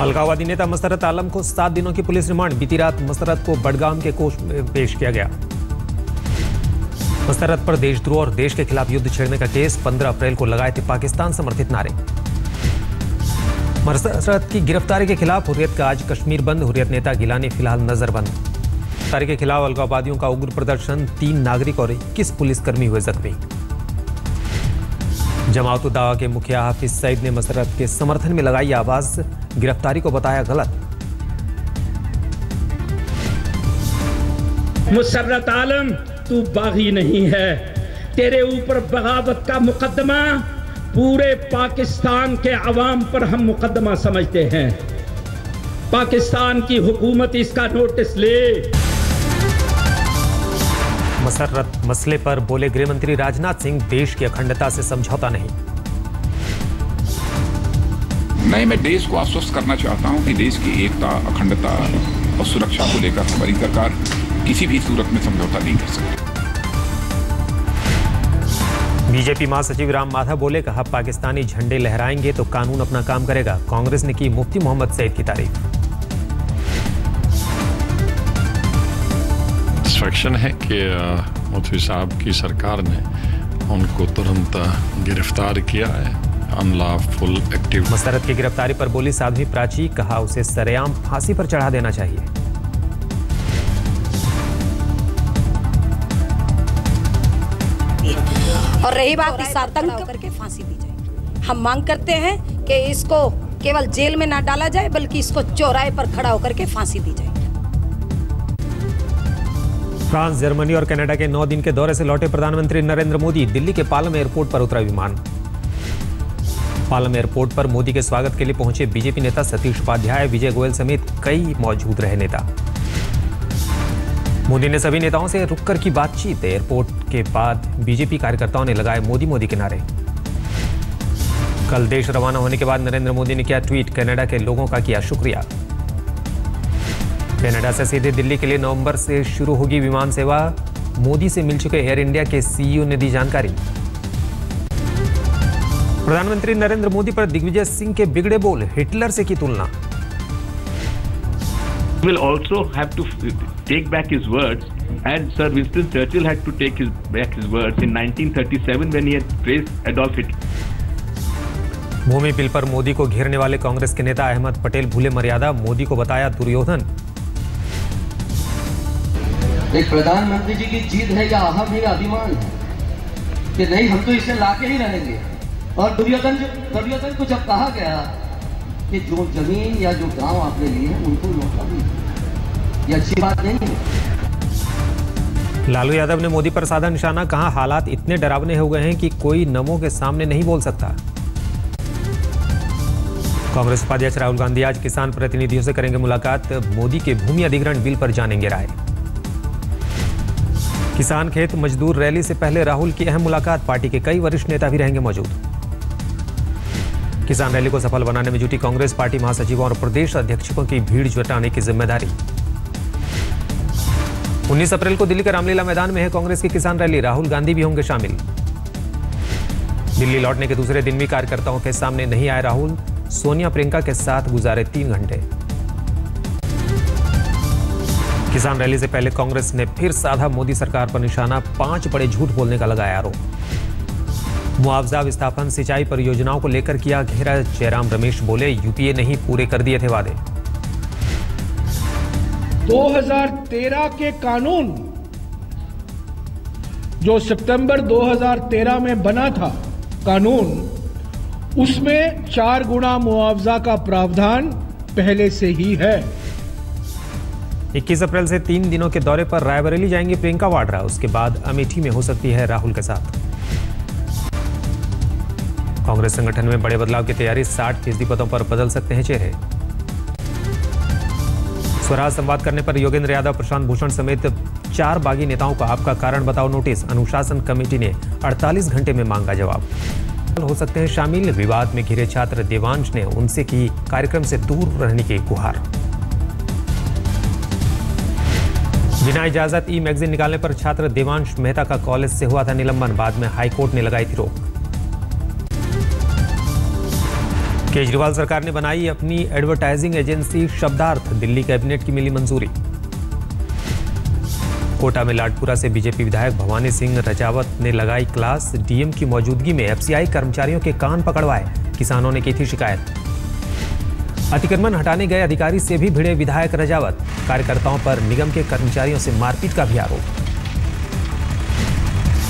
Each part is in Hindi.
अलगाववादी नेता मसरत आलम को 7 दिनों की पुलिस रिमांड। बीती रात मसरत को बडगाम के कोर्ट में पेश किया गया। मसरत पर देशद्रोह और देश के खिलाफ युद्ध छेड़ने का केस। 15 अप्रैल को लगाए थे पाकिस्तान समर्थित नारे। मसरत की गिरफ्तारी के खिलाफ हुर्रियत का आज कश्मीर बंद। हुर्रियत नेता गिलानी फिलहाल नजरबंद। गिरफ्तारी के खिलाफ अलगाववादियों का उग्र प्रदर्शन। 3 नागरिक और 21 पुलिसकर्मी हुए जख्मी। जमात दावा के मुखिया हाफिज सईद ने मसरत के समर्थन में लगाई आवाज। गिरफ्तारी को बताया गलत। मुसर्रत आलम, तू बागी नहीं है। तेरे ऊपर बगावत का मुकदमा पूरे पाकिस्तान के अवाम पर हम मुकदमा समझते हैं। पाकिस्तान की हुकूमत इसका नोटिस ले। मसरत मसले पर बोले गृह मंत्री राजनाथ सिंह, देश की अखंडता से समझौता नहीं। मैं देश को आश्वस्त करना चाहता हूं कि देश की एकता, अखंडता और सुरक्षा को लेकर हमारी सरकार किसी भी सूरत में समझौता नहीं कर सकती। बीजेपी महासचिव राम माधव बोले, कहा पाकिस्तानी झंडे लहराएंगे तो कानून अपना काम करेगा। कांग्रेस ने की मुफ्ती मोहम्मद सईद की तारीफ। सेटिस्फैक्शन है कि मुफ्ती साहब की सरकार ने उनको तुरंत गिरफ्तार किया है। Unlawful active. मसरत की गिरफ्तारी पर बोली साध्वी प्राची, कहा उसे सरेआम फांसी पर चढ़ा देना चाहिए। और रही बात इस आतंक करके फांसी दी जाए। हम मांग करते हैं कि इसको केवल जेल में ना डाला जाए, बल्कि इसको चौराहे पर खड़ा होकर के फांसी दी जाए। फ्रांस, जर्मनी और कनाडा के 9 दिन के दौरे से लौटे प्रधानमंत्री नरेंद्र मोदी। दिल्ली के पालम एयरपोर्ट पर उतरा विमान। पालम एयरपोर्ट पर मोदी के स्वागत के लिए पहुंचे बीजेपी नेता सतीश उपाध्याय, विजय गोयल समेत कई मौजूद रहे नेता। मोदी ने सभी नेताओं से रुककर की बातचीत। एयरपोर्ट के बाद बीजेपी कार्यकर्ताओं ने लगाए मोदी मोदी के नारे। कल देश रवाना होने के बाद नरेंद्र मोदी ने किया ट्वीट, कनाडा के लोगों का किया शुक्रिया। कनाडा से सीधे दिल्ली के लिए नवंबर से शुरू होगी विमान सेवा। मोदी से मिल चुके एयर इंडिया के सीईओ ने दी जानकारी। प्रधानमंत्री नरेंद्र मोदी पर दिग्विजय सिंह के बिगड़े बोल, हिटलर से की तुलना। Will also have to take back his words, and Sir Winston Churchill had to take back his words in 1937 when he had praised Adolf Hitler. भूमि बिल पर मोदी को घेरने वाले कांग्रेस के नेता अहमद पटेल भूले मर्यादा। मोदी को बताया दुर्योधन। एक प्रधानमंत्री जी की जीत है या अहम है या अभिमान है कि नहीं, हम तो इसे लाके ही रहेंगे। और दुर्योधन को जब कहा गया कि जो जमीन या जो गांव आपने लिए हैं उनको लौटा दीजिए, ये अच्छी बात नहीं है। लालू यादव ने मोदी पर साधा निशाना, कहा हालात इतने डरावने हो गए हैं कि कोई नमो के सामने नहीं बोल सकता। कांग्रेस उपाध्यक्ष राहुल गांधी आज किसान प्रतिनिधियों से करेंगे मुलाकात। मोदी के भूमि अधिग्रहण बिल पर जानेंगे राय। किसान खेत मजदूर रैली से पहले राहुल की अहम मुलाकात। पार्टी के कई वरिष्ठ नेता भी रहेंगे मौजूद। किसान रैली को सफल बनाने में जुटी कांग्रेस। पार्टी महासचिवों और प्रदेश अध्यक्षों की भीड़ जुटाने की जिम्मेदारी। 19 अप्रैल को दिल्ली के रामलीला मैदान में है कांग्रेस की किसान रैली। राहुल गांधी भी होंगे शामिल। दिल्ली लौटने के दूसरे दिन भी कार्यकर्ताओं के सामने नहीं आए राहुल। सोनिया प्रियंका के साथ गुजारे 3 घंटे। किसान रैली से पहले कांग्रेस ने फिर साधा मोदी सरकार पर निशाना। 5 बड़े झूठ बोलने का लगाया आरोप। मुआवजा, विस्थापन, सिंचाई परियोजनाओं को लेकर किया घेरा। जयराम रमेश बोले, यूपीए नहीं पूरे कर दिए थे वादे। 2013 के कानून जो सितंबर 2013 में बना था कानून, उसमें 4 गुना मुआवजा का प्रावधान पहले से ही है। 21 अप्रैल से 3 दिनों के दौरे पर रायबरेली जाएंगे प्रियंका वाड्रा। उसके बाद अमेठी में हो सकती है राहुल के साथ। कांग्रेस संगठन में बड़े बदलाव की तैयारी। 60% पदों पर बदल सकते हैं चेहरे। स्वराज संवाद करने पर योगेंद्र यादव, प्रशांत भूषण समेत 4 बागी नेताओं को आपका कारण बताओ नोटिस। अनुशासन कमेटी ने 48 घंटे में मांगा जवाब। हो सकते हैं शामिल। विवाद में घिरे छात्र देवांश ने उनसे की कार्यक्रम से दूर रहने की गुहार। बिना इजाजत ई मैगजीन निकालने पर छात्र देवांश मेहता का कॉलेज से हुआ था निलंबन। बाद में हाईकोर्ट ने लगाई थी रोक। केजरीवाल सरकार ने बनाई अपनी एडवर्टाइजिंग एजेंसी शब्दार्थ, दिल्ली कैबिनेट की मिली मंजूरी। कोटा में लाडपुरा से बीजेपी विधायक भवानी सिंह रजावत ने लगाई क्लास, डीएम की मौजूदगी में एफसीआई कर्मचारियों के कान पकड़वाए, किसानों ने की थी शिकायत। अतिक्रमण हटाने गए अधिकारी से भी भिड़े विधायक रजावत, कार्यकर्ताओं पर निगम के कर्मचारियों से मारपीट का भी आरोप।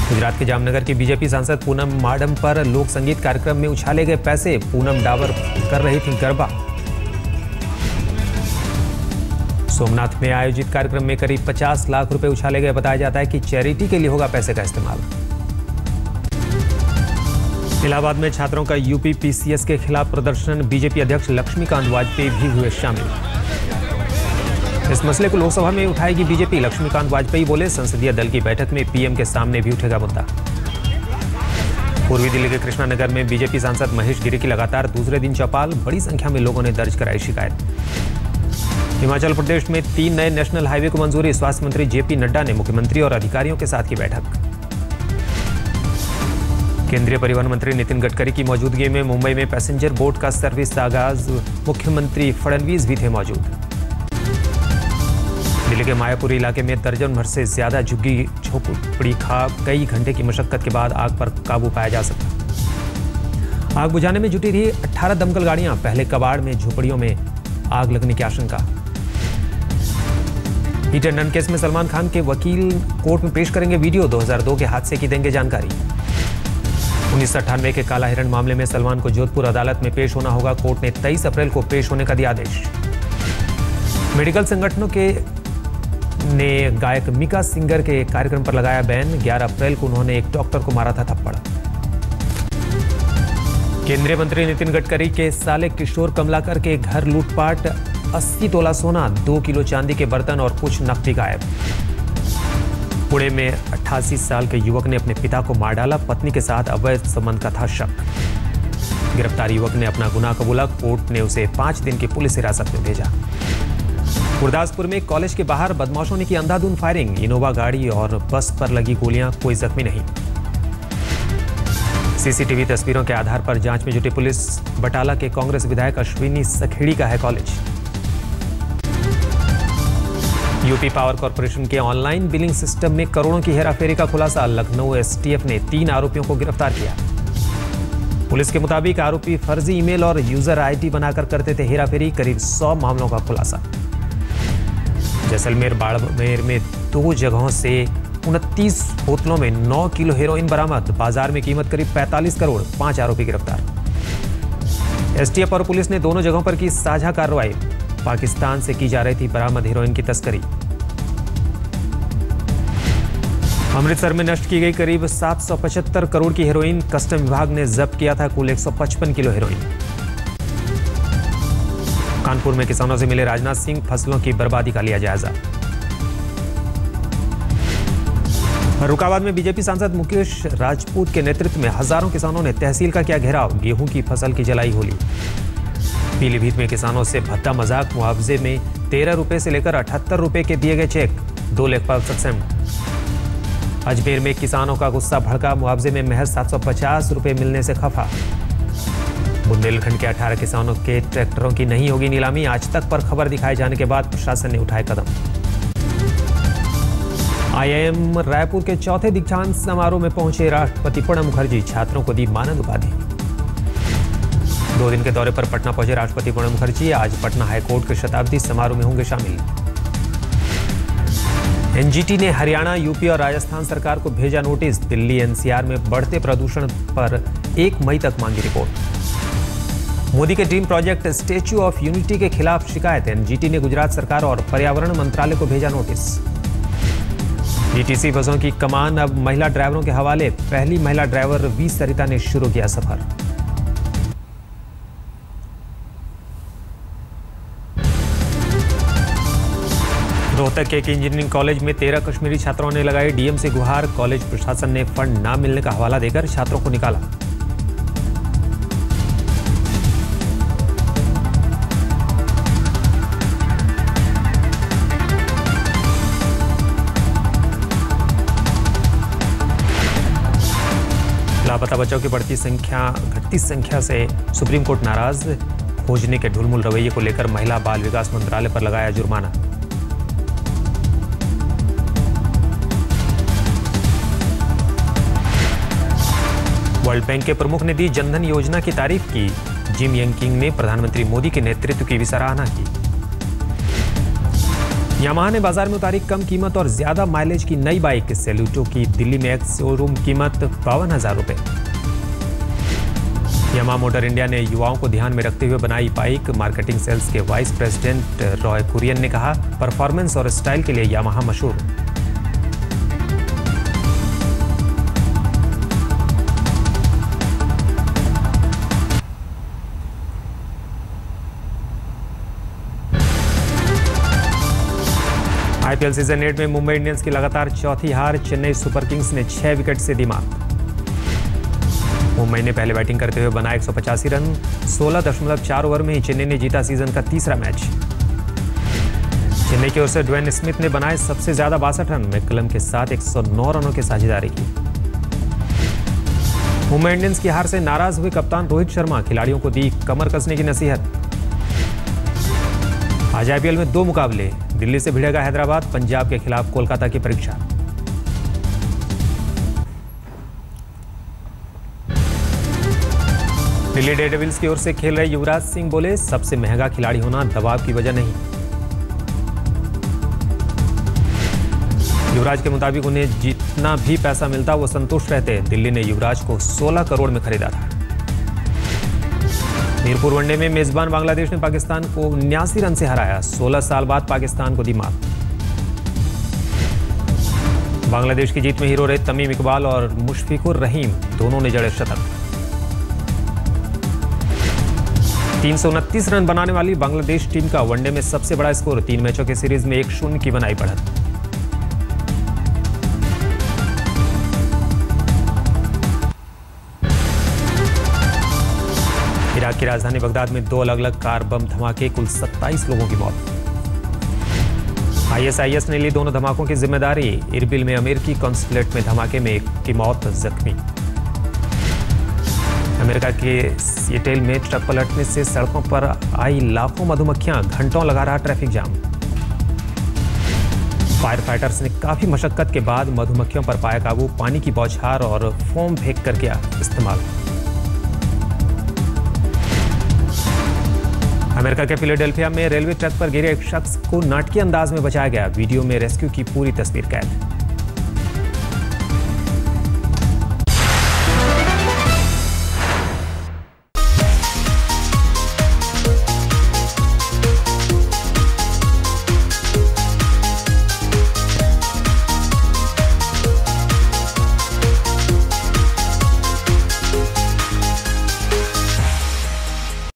गुजरात के जामनगर की बीजेपी सांसद पूनम माडम पर लोक संगीत कार्यक्रम में उछाले गए पैसे, पूनम डावर कर रही थी गरबा। सोमनाथ में आयोजित कार्यक्रम में करीब 50 लाख रुपए उछाले गए, बताया जाता है कि चैरिटी के लिए होगा पैसे का इस्तेमाल। इलाहाबाद में छात्रों का यूपी पीसीएस के खिलाफ प्रदर्शन, बीजेपी अध्यक्ष लक्ष्मीकांत वाजपेयी भी हुए शामिल। इस मसले को लोकसभा में उठाएगी बीजेपी, लक्ष्मीकांत वाजपेयी बोले, संसदीय दल की बैठक में पीएम के सामने भी उठेगा मुद्दा। पूर्वी दिल्ली के कृष्णानगर में बीजेपी सांसद महेश गिरी की लगातार दूसरे दिन चौपाल, बड़ी संख्या में लोगों ने दर्ज कराई शिकायत। हिमाचल प्रदेश में 3 नए नेशनल हाईवे को मंजूरी, स्वास्थ्य मंत्री जेपी नड्डा ने मुख्यमंत्री और अधिकारियों के साथ की बैठक। केंद्रीय परिवहन मंत्री नितिन गडकरी की मौजूदगी में मुंबई में पैसेंजर बोट का सर्विस आगाज, मुख्यमंत्री फडणवीस भी थे मौजूद। दिल्ली के मायापुर इलाके में दर्जन भर से ज्यादा झुग्गी झोपड़ी खा कई घंटे की मशक्कत के बाद आग पर काबू पाया जा सका। आग बुझाने में जुटी रही 18 दमकल गाड़ियां, पहले कबाड़ में झोपड़ियों में आग लगने की आशंका। हीट एंड रन केस में सलमान खान के वकील कोर्ट में पेश करेंगे वीडियो, 2002 के हादसे की देंगे जानकारी। 1998 के काला हिरण मामले में सलमान को जोधपुर अदालत में पेश होना होगा, कोर्ट ने 23 अप्रैल को पेश होने का दिया आदेश। मेडिकल संगठनों ने गायक मीका सिंगर के कार्यक्रम पर लगाया बैन, 11 अप्रैल को उन्होंने एक डॉक्टर को मारा था थप्पड़। केंद्रीय मंत्री नितिन गडकरी के साले किशोर कमलाकर के घर लूटपाट, 80 तोला सोना, 2 किलो चांदी के बर्तन और कुछ नकदी गायब। पुणे में 88 साल के युवक ने अपने पिता को मार डाला, पत्नी के साथ अवैध संबंध का था शक। गिरफ्तार युवक ने अपना गुनाह कबूला, कोर्ट ने उसे 5 दिन की पुलिस हिरासत में भेजा। गुरदासपुर में कॉलेज के बाहर बदमाशों ने की अंधाधुंध फायरिंग, इनोवा गाड़ी और बस पर लगी गोलियां, कोई जख्मी नहीं। सीसीटीवी तस्वीरों के आधार पर जांच में जुटी पुलिस, बटाला के कांग्रेस विधायक अश्विनी सखेड़ी का है कॉलेज। यूपी पावर कॉर्पोरेशन के ऑनलाइन बिलिंग सिस्टम में करोड़ों की हेराफेरी का खुलासा, लखनऊ एसटीएफ ने 3 आरोपियों को गिरफ्तार किया। पुलिस के मुताबिक आरोपी फर्जी ईमेल और यूजर आईडी बनाकर करते थे हेराफेरी, करीब 100 मामलों का खुलासा। जैसलमेर बाड़मेर में 2 जगहों से 29 बोतलों में 9 किलो हेरोइन बरामद, बाजार में कीमत करीब 45 करोड़, 5 आरोपी गिरफ्तार। एसटीएफ और पुलिस ने दोनों जगहों पर की साझा कार्रवाई, पाकिस्तान से की जा रही थी बरामद हेरोइन की तस्करी। अमृतसर में नष्ट की गई करीब 775 करोड़ की हेरोइन, कस्टम विभाग ने जब्त किया था कुल 155 किलो हेरोइन। कानपुर में किसानों से मिले राजनाथ सिंह, फसलों की बर्बादी का लिया जायजा। रुकाबाद में बीजेपी सांसद मुकेश राजपूत के नेतृत्व में हजारों किसानों ने तहसील का किया घेराव, गेहूं की फसल की जलाई होली। पीलीभीत में किसानों से भद्दा मजाक, मुआवजे में 13 रुपए से लेकर 78 रुपए के दिए गए चेक, 2 लेखपाल सक्सेप्ट। अजमेर में किसानों का गुस्सा भड़का, मुआवजे में महज 750 रुपए मिलने से खफा। बुंदेलखंड के 18 किसानों के ट्रैक्टरों की नहीं होगी नीलामी, आज तक पर खबर दिखाए जाने के बाद प्रशासन ने उठाए कदम। आईआईएम रायपुर के चौथे दीक्षांत समारोह में पहुंचे राष्ट्रपति प्रणब मुखर्जी, छात्रों को दी मानद उपाधि। 2 दिन के दौरे पर पटना पहुंचे राष्ट्रपति प्रणब मुखर्जी, आज पटना हाईकोर्ट के शताब्दी समारोह में होंगे शामिल। एनजीटी ने हरियाणा, यूपी और राजस्थान सरकार को भेजा नोटिस, दिल्ली एनसीआर में बढ़ते प्रदूषण पर 1 मई तक मांगी रिपोर्ट। मोदी के dream project statue of unity के खिलाफ शिकायत, एनजीटी ने गुजरात सरकार और पर्यावरण मंत्रालय को भेजा नोटिस। डीटीसी बसों की कमान अब महिला ड्राइवरों के हवाले, पहली महिला ड्राइवर वी सरिता ने शुरू किया सफर। रोहतक के एक इंजीनियरिंग कॉलेज में 13 कश्मीरी छात्रों ने लगाई डीएम से गुहार, कॉलेज प्रशासन ने फंड न मिलने का हवाला देकर छात्रों को निकाला। लापता माता बच्चों की घटती संख्या से सुप्रीम कोर्ट नाराज। खोजने के ढुलमुल रवैये को लेकर महिला बाल विकास मंत्रालय पर लगाया जुर्माना। वर्ल्ड बैंक के प्रमुख ने दी जनधन योजना की तारीफ की। जिम यंग ने प्रधानमंत्री मोदी के नेतृत्व की भी सराहना की। यामाहा ने बाजार में उतारी कम कीमत और ज्यादा माइलेज की नई बाइक सेल्यूटो की दिल्ली में एक्स शोरूम कीमत 52,000 रुपए। यामाहा मोटर इंडिया ने युवाओं को ध्यान में रखते हुए बनाई बाइक। मार्केटिंग सेल्स के वाइस प्रेसिडेंट रॉय कुरियन ने कहा, परफॉर्मेंस और स्टाइल के लिए यामाहा मशहूर। आईपीएल सीजन 8 में मुंबई इंडियंस की लगातार चौथी हार। चेन्नई सुपर किंग्स ने 6 विकेट से दी मात। मुंबई ने पहले बैटिंग करते हुए बनाए 185 रन। 16.4 ओवर में ही चेन्नई ने जीता सीजन का तीसरा मैच। चेन्नई की ओर से ड्वेन स्मिथ ने बनाए सबसे ज्यादा 62 रन। मैकलम के साथ 109 रनों की साझेदारी की। मुंबई इंडियंस की हार से नाराज हुए कप्तान रोहित शर्मा खिलाड़ियों को दी कमर कसने की नसीहत। आज आईपीएल में 2 मुकाबले। दिल्ली से भिड़ेगा हैदराबाद, पंजाब के खिलाफ कोलकाता की परीक्षा। दिल्ली डेयरडेविल्स की ओर से खेल रहे युवराज सिंह बोले, सबसे महंगा खिलाड़ी होना दबाव की वजह नहीं। युवराज के मुताबिक उन्हें जितना भी पैसा मिलता वो संतुष्ट रहते। दिल्ली ने युवराज को 16 करोड़ में खरीदा था। मीरपुर वनडे में मेजबान बांग्लादेश ने पाकिस्तान को 79 रन से हराया। 16 साल बाद पाकिस्तान को दी मात। बांग्लादेश की जीत में हीरो रहे तमीम इकबाल और मुशफिकुर रहीम, दोनों ने जड़े शतक। 329 रन बनाने वाली बांग्लादेश टीम का वनडे में सबसे बड़ा स्कोर। 3 मैचों की सीरीज में 1-0 की बनाई बढ़त। इराक की राजधानी बगदाद में 2 अलग-अलग कार बम धमाके, कुल 27 लोगों की मौत। ISIS ने ली दोनों धमाकों की जिम्मेदारी। इरबिल में अमेरिकी कॉन्सुलेट में धमाके में एक की मौत, जख्मी। अमेरिका के सिएटल में ट्रक पलटने से सड़कों पर आई लाखों मधुमक्खियां, घंटों लगा रहा ट्रैफिक जाम। फायर फाइटर्स ने काफी मशक्कत के बाद मधुमक्खियों पर पाया काबू। पानी की बौछार और फोम फेंक कर किया इस्तेमाल। अमेरिका के फिलाडेल्फिया में रेलवे ट्रैक पर गिरे एक शख्स को नाटकीय अंदाज में बचाया गया। वीडियो में रेस्क्यू की पूरी तस्वीर कैद।